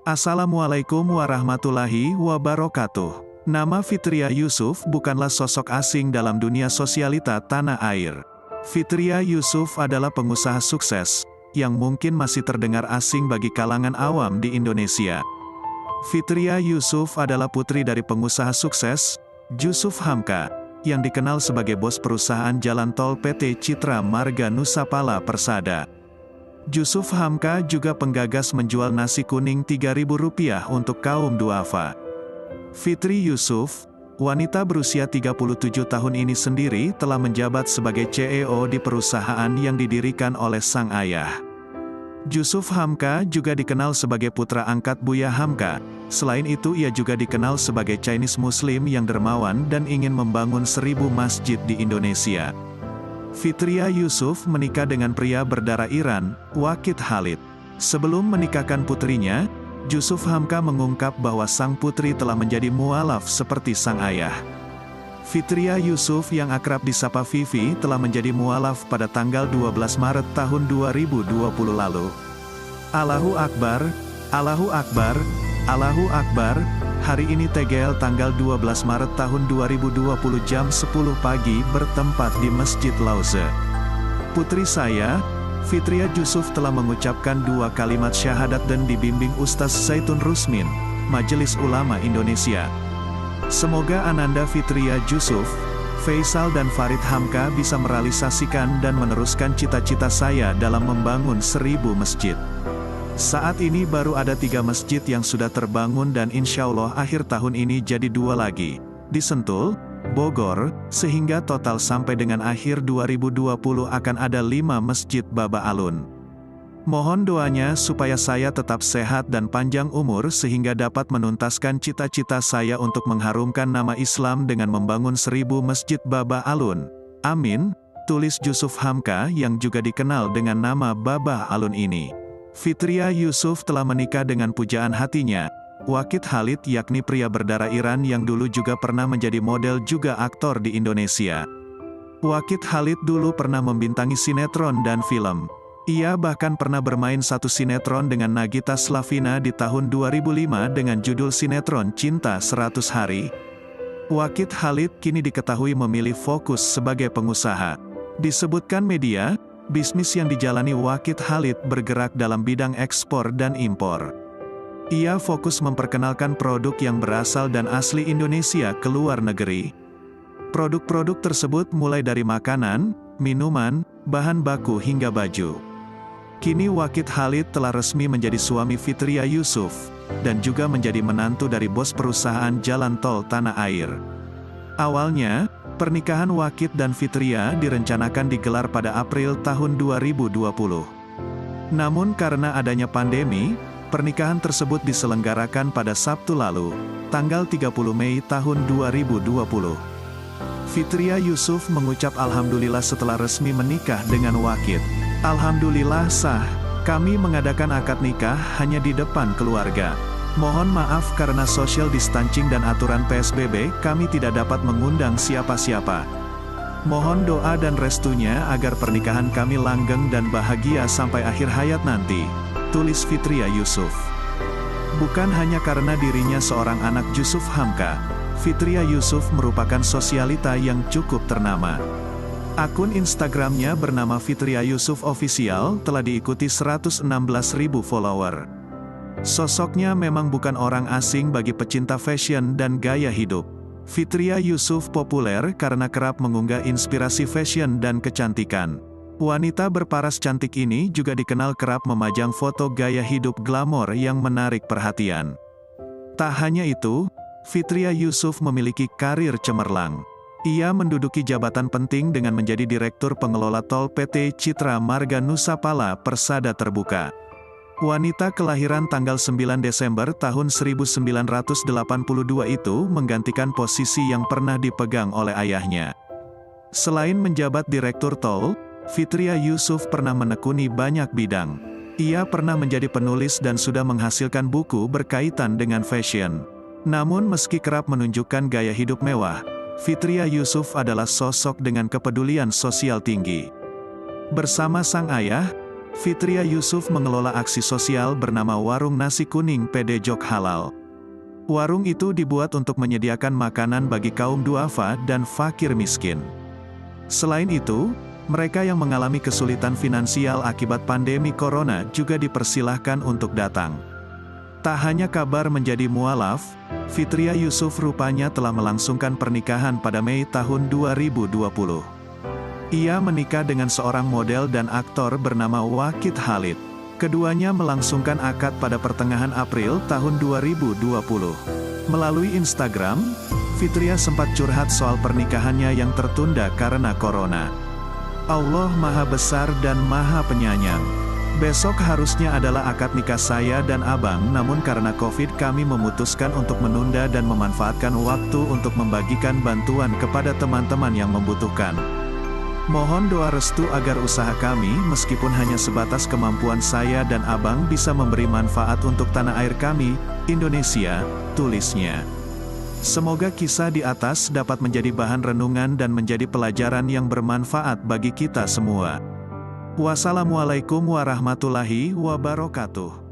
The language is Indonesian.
Assalamualaikum warahmatullahi wabarakatuh. Nama Fitria Yusuf bukanlah sosok asing dalam dunia sosialita tanah air. Fitria Yusuf adalah pengusaha sukses, yang mungkin masih terdengar asing bagi kalangan awam di Indonesia. Fitria Yusuf adalah putri dari pengusaha sukses, Jusuf Hamka, yang dikenal sebagai bos perusahaan jalan tol PT Citra Marga Nusapala Persada. Jusuf Hamka juga penggagas menjual nasi kuning Rp3.000 untuk kaum duafa. Fitri Yusuf, wanita berusia 37 tahun ini sendiri telah menjabat sebagai CEO di perusahaan yang didirikan oleh sang ayah. Jusuf Hamka juga dikenal sebagai putra angkat Buya Hamka. Selain itu ia juga dikenal sebagai Chinese Muslim yang dermawan dan ingin membangun 1000 masjid di Indonesia. Fitria Yusuf menikah dengan pria berdarah Iran, Waqid Khalid. Sebelum menikahkan putrinya, Jusuf Hamka mengungkap bahwa sang putri telah menjadi mualaf seperti sang ayah. Fitria Yusuf yang akrab disapa Vivi telah menjadi mualaf pada tanggal 12 Maret tahun 2020 lalu. Allahu Akbar, Allahu Akbar, Allahu Akbar. Hari ini TGL tanggal 12 Maret tahun 2020 jam 10 pagi bertempat di Masjid Lauze. Putri saya, Fitria Yusuf telah mengucapkan 2 kalimat syahadat dan dibimbing Ustaz Zaitun Rusmin, Majelis Ulama Indonesia. Semoga Ananda Fitria Yusuf, Faisal dan Farid Hamka bisa merealisasikan dan meneruskan cita-cita saya dalam membangun 1000 masjid. Saat ini baru ada 3 masjid yang sudah terbangun dan insya Allah akhir tahun ini jadi 2 lagi, di Sentul, Bogor, sehingga total sampai dengan akhir 2020 akan ada 5 masjid Baba Alun. Mohon doanya supaya saya tetap sehat dan panjang umur sehingga dapat menuntaskan cita-cita saya untuk mengharumkan nama Islam dengan membangun 1000 masjid Baba Alun. Amin, tulis Jusuf Hamka yang juga dikenal dengan nama Baba Alun ini. Fitria Yusuf telah menikah dengan pujaan hatinya, Waqid Khalid, yakni pria berdarah Iran yang dulu juga pernah menjadi model juga aktor di Indonesia. Waqid Khalid dulu pernah membintangi sinetron dan film. Ia bahkan pernah bermain satu sinetron dengan Nagita Slavina di tahun 2005 dengan judul sinetron Cinta 100 Hari. Waqid Khalid kini diketahui memilih fokus sebagai pengusaha. Disebutkan media, bisnis yang dijalani Waqid Khalid bergerak dalam bidang ekspor dan impor. Ia fokus memperkenalkan produk yang berasal dan asli Indonesia ke luar negeri. Produk-produk tersebut mulai dari makanan, minuman, bahan baku hingga baju. Kini Waqid Khalid telah resmi menjadi suami Fitria Yusuf, dan juga menjadi menantu dari bos perusahaan jalan tol tanah air. Awalnya, pernikahan Waqid dan Fitria direncanakan digelar pada April tahun 2020. Namun karena adanya pandemi, pernikahan tersebut diselenggarakan pada Sabtu lalu, tanggal 30 Mei tahun 2020. Fitria Yusuf mengucap alhamdulillah setelah resmi menikah dengan Waqid. Alhamdulillah sah, kami mengadakan akad nikah hanya di depan keluarga. Mohon maaf karena social distancing dan aturan PSBB, kami tidak dapat mengundang siapa-siapa. Mohon doa dan restunya agar pernikahan kami langgeng dan bahagia sampai akhir hayat nanti, tulis Fitria Yusuf. Bukan hanya karena dirinya seorang anak Jusuf Hamka, Fitria Yusuf merupakan sosialita yang cukup ternama. Akun Instagramnya bernama Fitria Yusuf Official telah diikuti 116.000 follower. Sosoknya memang bukan orang asing bagi pecinta fashion dan gaya hidup. Fitria Yusuf populer karena kerap mengunggah inspirasi fashion dan kecantikan. Wanita berparas cantik ini juga dikenal kerap memajang foto gaya hidup glamor yang menarik perhatian. Tak hanya itu, Fitria Yusuf memiliki karir cemerlang. Ia menduduki jabatan penting dengan menjadi Direktur Pengelola Tol PT Citra Marga Nusapala Persada Terbuka. Wanita kelahiran tanggal 9 Desember tahun 1982 itu menggantikan posisi yang pernah dipegang oleh ayahnya. Selain menjabat Direktur Tol, Fitria Yusuf pernah menekuni banyak bidang. Ia pernah menjadi penulis dan sudah menghasilkan buku berkaitan dengan fashion. Namun meski kerap menunjukkan gaya hidup mewah, Fitria Yusuf adalah sosok dengan kepedulian sosial tinggi. Bersama sang ayah, Fitria Yusuf mengelola aksi sosial bernama Warung Nasi Kuning PD Jok Halal. Warung itu dibuat untuk menyediakan makanan bagi kaum duafa dan fakir miskin. Selain itu, mereka yang mengalami kesulitan finansial akibat pandemi corona juga dipersilahkan untuk datang. Tak hanya kabar menjadi mualaf, Fitria Yusuf rupanya telah melangsungkan pernikahan pada Mei tahun 2020. Ia menikah dengan seorang model dan aktor bernama Wakid Khalid. Keduanya melangsungkan akad pada pertengahan April tahun 2020. Melalui Instagram, Fitria sempat curhat soal pernikahannya yang tertunda karena corona. Allah Maha Besar dan Maha Penyayang. Besok harusnya adalah akad nikah saya dan abang, namun karena COVID kami memutuskan untuk menunda dan memanfaatkan waktu untuk membagikan bantuan kepada teman-teman yang membutuhkan. Mohon doa restu agar usaha kami, meskipun hanya sebatas kemampuan saya dan abang, bisa memberi manfaat untuk tanah air kami, Indonesia, tulisnya. Semoga kisah di atas dapat menjadi bahan renungan dan menjadi pelajaran yang bermanfaat bagi kita semua. Wassalamualaikum warahmatullahi wabarakatuh.